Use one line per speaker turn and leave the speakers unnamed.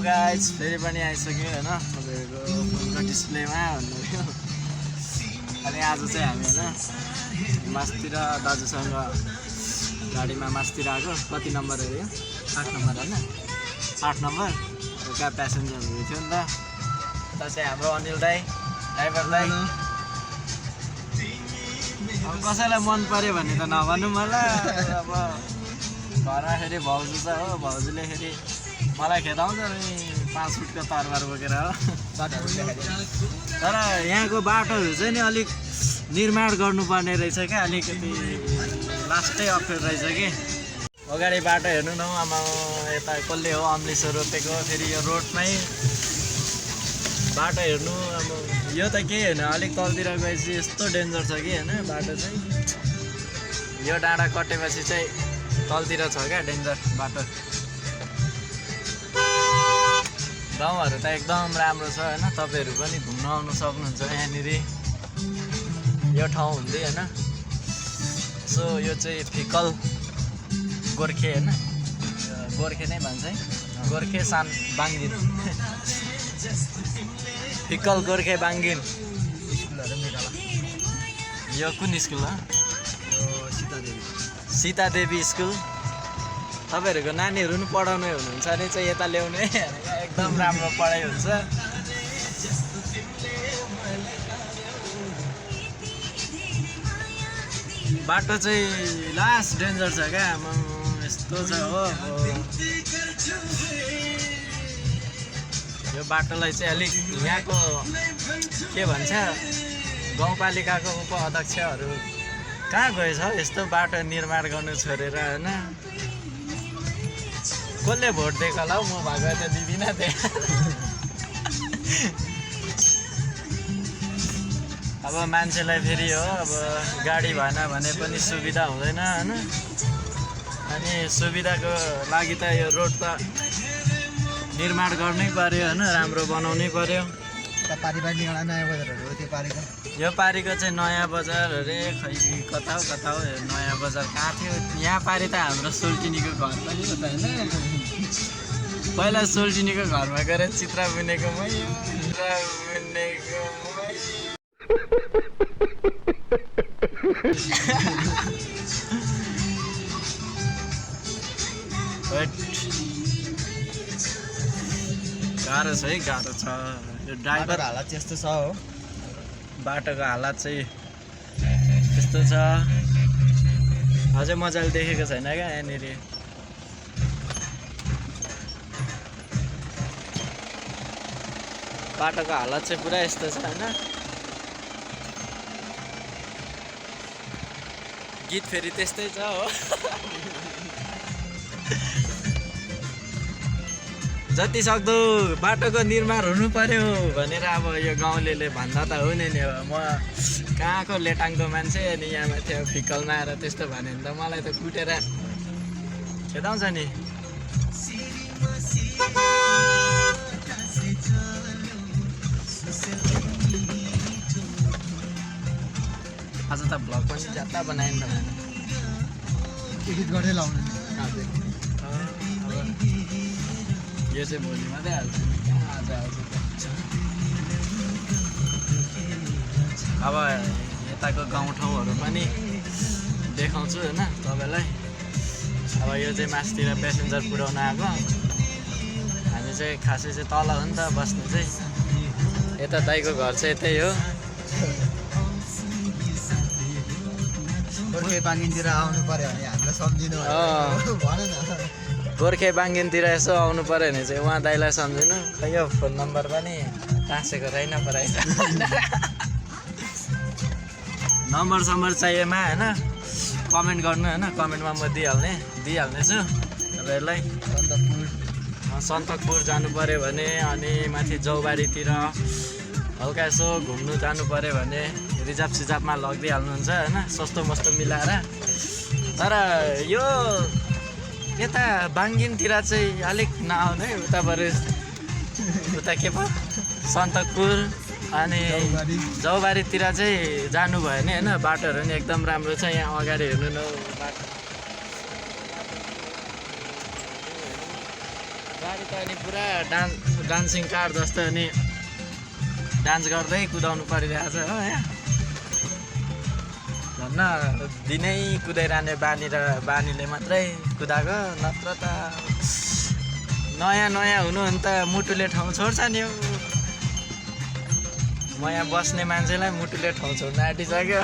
Guys फेरि पनि आइसक्यो होइन तपाईँहरूको फोनको डिस्प्लेमा भन्नुभयो। अनि आज चाहिँ हामी होइन मासतिर दाजुसँग गाडीमा मासतिर आएको। कति नम्बर अरे 8 नम्बर होइन 8 नम्बर कहाँ प्यासेन्जरहरू थियो नि त। उता चाहिँ हाम्रो अनिल दाई ड्राइभर दाई। अब कसैलाई मन पर्यो भने त नभन्नु मलाई। अब घरमा फेरि भाउजू छ हो, भाउजूले फेरि मलाई खेदाउँछ नि 5 फुटको तरबार बोकेर हो। तर यहाँको बाटोहरू चाहिँ नि अलिक निर्माण गर्नुपर्ने रहेछ क्या, अलिकति लास्टै अप्ठ्यारो रहेछ कि। अगाडि बाटो हेर्नु न आमा, यता कसले हो अम्लिसो रोपेको। फेरि यो रोडमै बाटो हेर्नु। अब यो त केही होइन, अलिक तलतिर गएपछि यस्तो डेन्जर छ कि होइन बाटो चाहिँ। यो डाँडा कटेपछि चाहिँ तलतिर छ क्या डेन्जर बाटो। गाउँहरू त एकदम राम्रो छ होइन, तपाईँहरू पनि घुम्न आउनु सक्नुहुन्छ यहाँनिर यो ठाउँ हुँदै होइन। सो यो चाहिँ फिकल गोर्खे होइन, गोर्खे नै भन्छ है, गोर्खे सान बाङ्गिन। फिकल गोर्खे बाङ्गिन। यो कुन स्कुल हो? सीतादेवी स्कुल। तपाईँहरूको नानीहरू पनि पढाउने हुनुहुन्छ भने चाहिँ यता ल्याउने, एकदम राम्रो पढाइ हुन्छ। बाटो चाहिँ लास्ट डेन्जर छ क्या, यस्तो छ हो। यो बाटोलाई चाहिँ अलिक यहाँको के भन्छ गाउँपालिकाको उपाध्यक्षहरू कहाँ गएछ यस्तो बाटो निर्माण गर्नु छोडेर होइन। कसले भोट दिएको होला हौ, म भएको त दिदिनँ त्यहाँ। अब मान्छेलाई फेरि हो, अब गाडी भएन भने पनि सुविधा हुँदैन होइन। अनि सुविधाको लागि त यो रोड त निर्माण गर्नै पर्यो होइन, राम्रो बनाउनै पर्यो। यो पारिको चाहिँ नयाँ बजार अरे, खै कता हो नयाँ बजार कहाँ थियो। यहाँ पारि त हाम्रो सोल्टिनीको घर पनि हो त होइन। पहिला सोल्टिनीको घरमा गएर चित्र बुनेको मै हो, चित्र बुनेको गाह्रो छ है, गाह्रो छ। यो ड्राइभर हालत त्यस्तो छ हो, बाटोको हालत चाहिँ त्यस्तो छ। अझै मजाले देखेको छैन क्या यहाँनिर। बाटोको हालत चाहिँ पुरा यस्तो छ होइन। गीत फेरि त्यस्तै छ हो। जति सक्दो बाटोको निर्माण हुनु पर्यो भनेर अब यो गाउँलेले भन्दा त हो नि। म कहाँको लेटाङको मान्छे, अनि यहाँ माथि फिकलमा आएर त्यस्तो भन्यो भने त मलाई त कुटेर खेदाउँछ नि। आज त भ्लग पनि ज्यादा बनायो नि त, एडिट गर्दै लाउनु। यो चाहिँ भोलि मात्रै हाल्छ, आज आउँछ। अब यताको गाउँठाउँहरू पनि देखाउँछु होइन तपाईँलाई। अब यो चाहिँ मासतिर प्यासेन्जर पुऱ्याउन आएको। हामी चाहिँ खासै चाहिँ तल हो नि त बस्नु चाहिँ। यता दाइको घर चाहिँ यतै हो।
गोर्खे बाङ्गिनतिर आउनु पर्यो भने हामीलाई सम्झिनु भन न।
गोर्खे बाङ्गिनतिर यसो आउनु पर्यो भने चाहिँ उहाँ दाइलाई सम्झिनु। खै यो फोन नम्बर पनि टाँसेको रहेन पराएछ। नम्बर सम्बर चाहिएमा होइन कमेन्ट गर्नु होइन, कमेन्टमा म दिइहाल्नेछु तपाईँहरूलाई। सन्तकपुर जानु पऱ्यो भने, अनि माथि जौबारीतिर हल्का यसो घुम्नु जानु पऱ्यो भने रिजर्भ सिजर्भमा लगिदिइहाल्नुहुन्छ होइन, सस्तो मस्तो मिलाएर। तर यो यता बाङ्गिनतिर चाहिँ अलिक नआउनु है, उता बरु उता के पो सन्तकपुर अनि जौबारीतिर चाहिँ जानुभयो भने होइन, बाटोहरू पनि एकदम राम्रो छ। यहाँ अगाडि हेर्नु न बाटो गाडी त अनि पुरा डान्सिङ कार जस्तो अनि डान्स गर्दै कुदाउनु परिरहेछ हो यहाँ धन्न दिनै कुदाइरहने बानीले मात्रै कुदाएको नत्र त नयाँ हुनु भने त मुटुले ठाउँ छोड्छ नि हौ म यहाँ बस्ने मान्छेलाई मुटुले ठाउँ छोड्न आँटिसक्यो